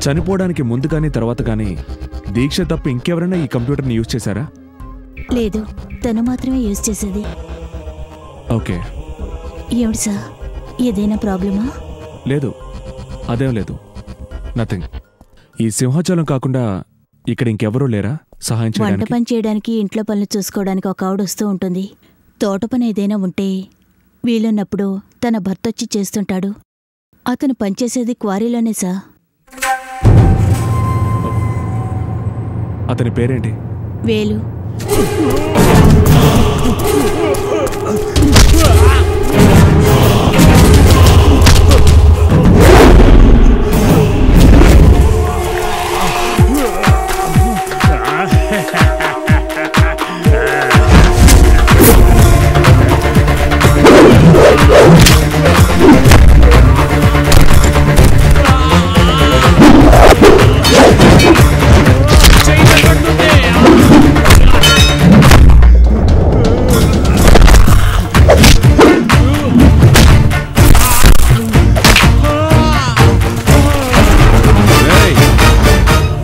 చనిపోవడానికి ముందు కానీ తర్వాత కానీ దీక్ష తప్ప ఇంకెవరైనా ఈ కంప్యూటర్ని యూజ్ చేశారా? లేదు, తను మాత్రమే యూజ్ చేసేది. ఓకే. ఏమిటి సార్, ఏదైనా ప్రాబ్లమా? లేదు, అదేం లేదు, నథింగ్. ఈ సింహాచలం కాకుండా ఇక్కడ ఇంకెవరూ లేరా సహాయం చేయడానికి? వంట పని చేయడానికి, ఇంట్లో పనులు చూసుకోవడానికి ఒక ఆవిడ వస్తూ ఉంటుంది. తోట పని ఏదైనా ఉంటే వీలున్నప్పుడు తన భర్త వచ్చి చేస్తుంటాడు. అతను పనిచేసేది క్వారీలోనే సార్. అతని పేరేంటి? వేలు.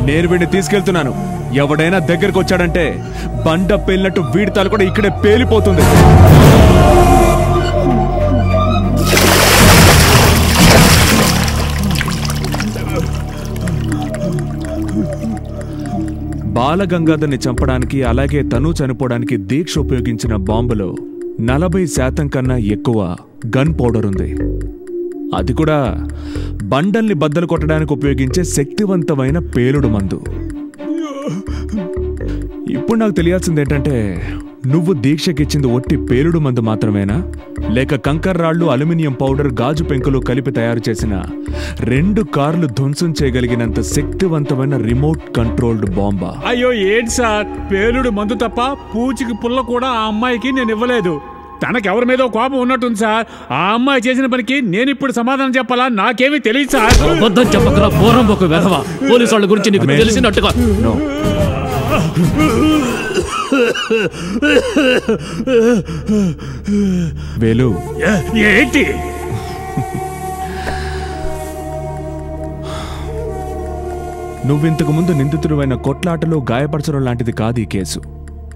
నేను వీడిని తీసుకెళ్తున్నాను. ఎవడైనా దగ్గరకు వచ్చాడంటే బండ పేలినట్టు వీడి తల కూడా ఇక్కడే పేలిపోతుంది. బాలగంగాధర్ని చంపడానికి, అలాగే తను చనిపోవడానికి దీక్ష ఉపయోగించిన బాంబులో 40% కన్నా ఎక్కువ గన్ పౌడర్ ఉంది. అది కూడా బండల్ని బద్దలు కొట్టడానికి ఉపయోగించే శక్తివంతమైన పేలుడు మందు. ఇప్పుడు నాకు తెలియాల్సింది ఏంటంటే, నువ్వు దీక్షకిచ్చింది ఒట్టి పేలుడు మందు మాత్రమేనా, లేక కంకర్ రాళ్లు, అల్యూమినియం పౌడర్, గాజు పెంకులు కలిపి తయారు చేసిన 2 కార్లు ధ్వంసం చేయగలిగినంత శక్తివంతమైన రిమోట్ కంట్రోల్డ్ బాంబా? అయ్యో ఏంటి సార్, పేలుడు మందు తప్ప పూచికి పుల్ల కూడా ఆ అమ్మాయికి నేను ఇవ్వలేదు. తనకెవరి మీద కోపం ఉన్నట్టుంది సార్. ఆ అమ్మాయి చేసిన పనికి నేను ఇప్పుడు సమాధానం చెప్పాలా? నాకేమీ తెలియదు సార్. అబద్ధం చెప్పకరా పోరం ఒక వెధవ. పోలీసు వాళ్ళ గురించి నీకు తెలిసినట్టుగా. వేలు, ఏంటి? నువ్వింతకు ముందు నిందితుడివైన కొట్లాటలో గాయపరచడం లాంటిది కాదు ఈ కేసు.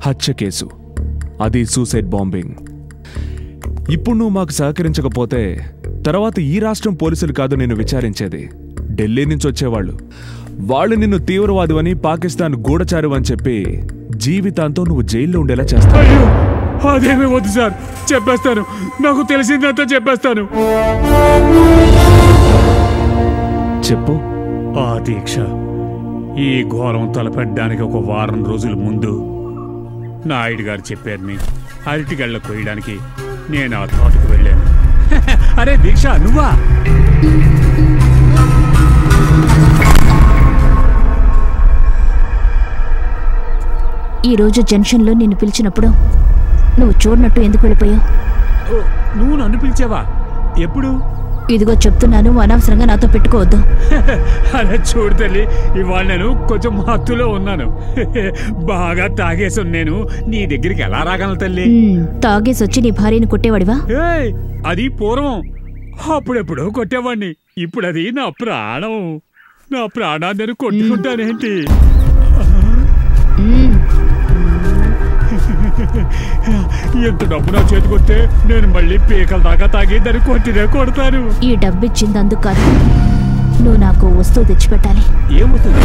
హత్య కేసు, అది సూసైడ్ బాంబింగ్. ఇప్పుడు నువ్వు మాకు సహకరించకపోతే తర్వాత ఈ రాష్ట్రం పోలీసులు కాదు నిన్ను విచారించేది, ఢిల్లీ నుంచి వచ్చేవాళ్ళు. వాళ్ళు నిన్ను తీవ్రవాదివని, పాకిస్తాన్ గూఢచారు అని చెప్పి జీవితాంతో నువ్వు జైల్లో ఉండేలా చేస్తావు. అదేమీ వద్దు సార్, చెప్పేస్తాను. నాకు తెలిసిందంతా చెప్పేస్తాను. చెప్పు. ఆ దీక్ష ఈ ఘోరం తలపెట్టడానికి ఒక వారం రోజుల ముందు నాయుడు గారు చెప్పారని అరటిగళ్ళ కొయ్యడానికి నేను ఆ తోటకు వెళ్ళాను. అరే దీక్ష, నువ్వా? ఈరోజు జంక్షన్లో నిన్ను పిలిచినప్పుడు నువ్వు చూడనట్టు ఎందుకు వెళ్ళిపోయావు? నువ్వు నన్ను పిలిచావా? ఎప్పుడు? ఇదిగో చెప్తున్నాను, అనవసరంగా నాతో పెట్టుకోవద్దు. అరే చూడు తల్లి, ఇవాళ నేను కొంచెం మత్తులో ఉన్నాను. బాగా తాగేసి నేను నీ దగ్గరికి ఎలా రాగలను తల్లి? తాగేసి వచ్చి నీ భార్యని కొట్టేవాడివా? అది పూర్వం, అప్పుడెప్పుడు కొట్టేవాడిని. ఇప్పుడు అది నా ప్రాణం. నా ప్రాణాన్ని నేను కొట్టుకుంటానేంటి? ఎంత డబ్బు నా చేతికొస్తే నేను మళ్ళీ పీకల దాకా తాగి దాన్ని కొట్టినే కొడతాను. ఈ డబ్బు ఇచ్చింది అందుకు కాదు, నువ్వు నాకు వస్తువు తెచ్చిపెట్టాలి. ఏమవుతుంది?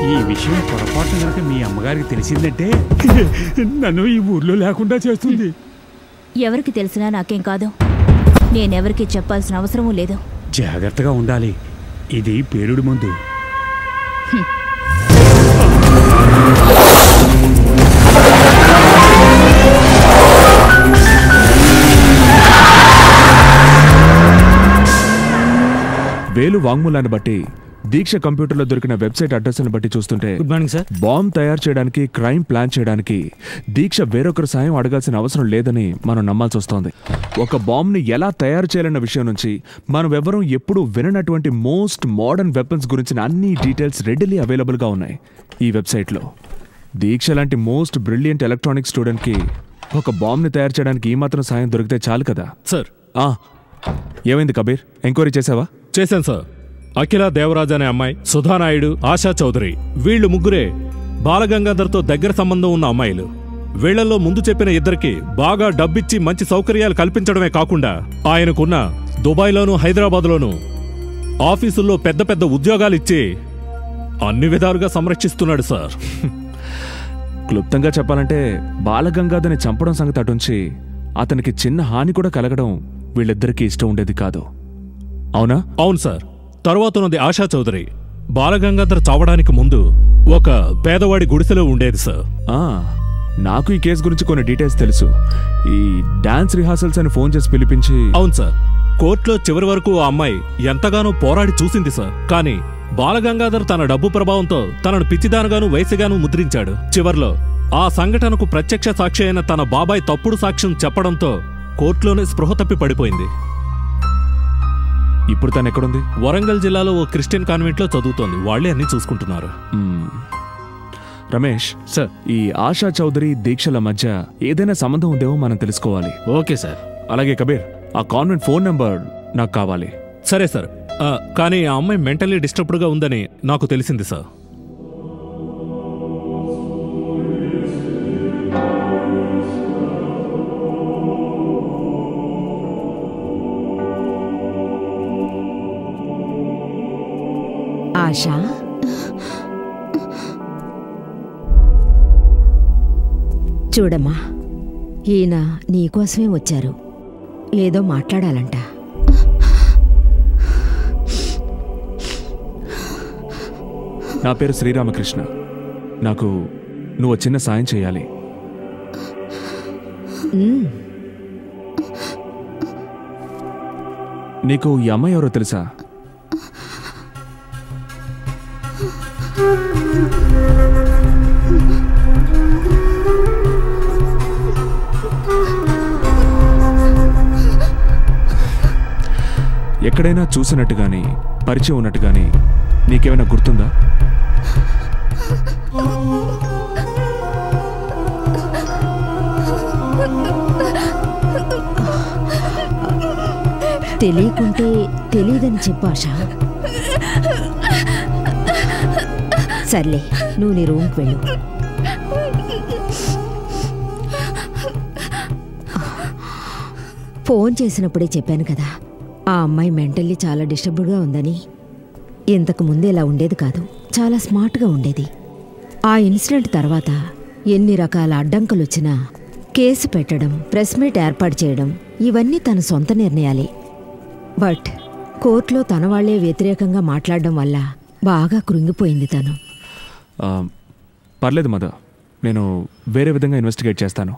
ఈ విషయం పొరపాటు కనుక మీ అమ్మగారికి తెలిసిందంటే నన్ను ఈ ఊర్లో లేకుండా చేస్తుంది. ఎవరికి తెలిసినా నాకేం కాదు, నేనెవరికి చెప్పాల్సిన అవసరమూ లేదు. జాగ్రత్తగా ఉండాలి, ఇది పేలుడు మందు. వేలు వాంగ్మూలాన్ని బట్టి దీక్ష కంప్యూటర్లో దొరికిన వెబ్సైట్ అడ్రస్ని బట్టి చూస్తుంటే గుడ్ మార్నింగ్ సార్. బాంబ్ తయారు చేయడానికి, క్రైమ్ ప్లాన్ చేయడానికి దీక్ష వేరొకరి సాయం అడగాల్సిన అవసరం లేదని మనం నమ్మాల్సి వస్తోంది. ఒక బాంబ్ని ఎలా తయారు చేయాలన్న విషయం నుంచి మనం ఎవరూ ఎప్పుడూ విననటువంటి మోస్ట్ మోడర్న్ వెపన్స్ గురించిన అన్ని డీటెయిల్స్ రెడీలీ అవైలబుల్గా ఉన్నాయి ఈ వెబ్సైట్లో. దీక్ష లాంటి మోస్ట్ బ్రిలియంట్ ఎలక్ట్రానిక్ స్టూడెంట్కి ఒక బాంబ్ని తయారు చేయడానికి ఈ మాత్రం సాయం దొరికితే చాలు కదా. సార్, ఏమైంది కబీర్, ఎంక్వైరీ చేసావా? చేశాను సార్. అఖిల దేవరాజ్ అనే అమ్మాయి, సుధానాయుడు, ఆశా చౌదరి, వీళ్ళు ముగ్గురే బాలగంగాధర్తో దగ్గర సంబంధం ఉన్న అమ్మాయిలు. వీళ్లలో ముందు చెప్పిన ఇద్దరికి బాగా డబ్బిచ్చి మంచి సౌకర్యాలు కల్పించడమే కాకుండా ఆయనకున్న దుబాయ్లోనూ హైదరాబాద్లోనూ ఆఫీసుల్లో పెద్ద పెద్ద ఉద్యోగాలిచ్చి అన్ని విధాలుగా సంరక్షిస్తున్నాడు సార్. క్లుప్తంగా చెప్పాలంటే బాలగంగాధర్ని చంపడం సంగతి అటుంచి అతనికి చిన్న హాని కూడా కలగడం వీళ్ళిద్దరికీ ఇష్టం ఉండేది కాదు, అవునా? అవును సార్. తరువాతున్నది ఆశా చౌదరి. బాలగంగాధర్ చావడానికి ముందు ఒక పేదవాడి గుడిసెలో ఉండేది సార్. నాకు ఈ కేసు గురించి కొన్ని డీటెయిల్స్ తెలుసు. ఈ డాన్స్ రిహార్సల్స్ అని ఫోన్ చేసి పిలిపించి... అవును సార్. కోర్టులో చివరి వరకు ఆ అమ్మాయి ఎంతగానో పోరాడి చూసింది సార్. కానీ బాలగంగాధర్ తన డబ్బు ప్రభావంతో తనను పిచ్చిదానుగాను వయసుగాను ముద్రించాడు. చివర్లో ఆ సంఘటనకు ప్రత్యక్ష సాక్షి అయిన తన బాబాయ్ తప్పుడు సాక్ష్యం చెప్పడంతో కోర్టులోనే స్పృహ తప్పి పడిపోయింది. ఇప్పుడు తను ఎక్కడుంది? వరంగల్ జిల్లాలో ఓ క్రిస్టియన్ కాన్వెంట్లో చదువుతోంది. వాళ్లే అన్ని చూసుకుంటున్నారు. రమేష్ సార్, ఈ ఆశా చౌదరి దీక్షల మధ్య ఏదైనా సంబంధం ఉందేమో మనం తెలుసుకోవాలి. Okay sir. అలాగే కబీర్, ఆ కాన్వెంట్ ఫోన్ నెంబర్ నాకు కావాలి. సరే సార్. కానీ ఆ అమ్మాయి మెంటల్లీ డిస్టర్బ్డ్గా ఉందని నాకు తెలిసింది సార్. ఆశా, చూడమ్మా, ఈయన నీకోసమే వచ్చారు. ఏదో మాట్లాడాలంట. నా పేరు శ్రీరామకృష్ణ. నాకు నువ్వు చిన్న సాయం చేయాలి. నీకు ఈ అమ్మాయి ఎవరో తెలుసా? ఎక్కడైనా చూసినట్టు గాని, పరిచయం ఉన్నట్టు గాని నీకేమైనా గుర్తుందా? తెలియకుంటే తెలీదని చెప్పు ఆశా. సర్లే, నువ్వు నీ రూమ్కి వెళ్ళు. ఫోన్ చేసినప్పుడే చెప్పాను కదా, ఆ అమ్మాయి మెంటల్లీ చాలా డిస్టర్బ్డ్గా ఉందని. ఇంతకు ముందు ఇలా ఉండేది కాదు, చాలా స్మార్ట్గా ఉండేది. ఆ ఇన్సిడెంట్ తర్వాత ఎన్ని రకాల అడ్డంకులు వచ్చినా కేసు పెట్టడం, ప్రెస్ మీట్ ఏర్పాటు చేయడం, ఇవన్నీ తన సొంత నిర్ణయాలే. బట్ కోర్టులో తన వాళ్లే వ్యతిరేకంగా మాట్లాడడం వల్ల బాగా కృంగిపోయింది తను. పర్లేదు మద, నేను వేరే విధంగా ఇన్వెస్టిగేట్ చేస్తాను.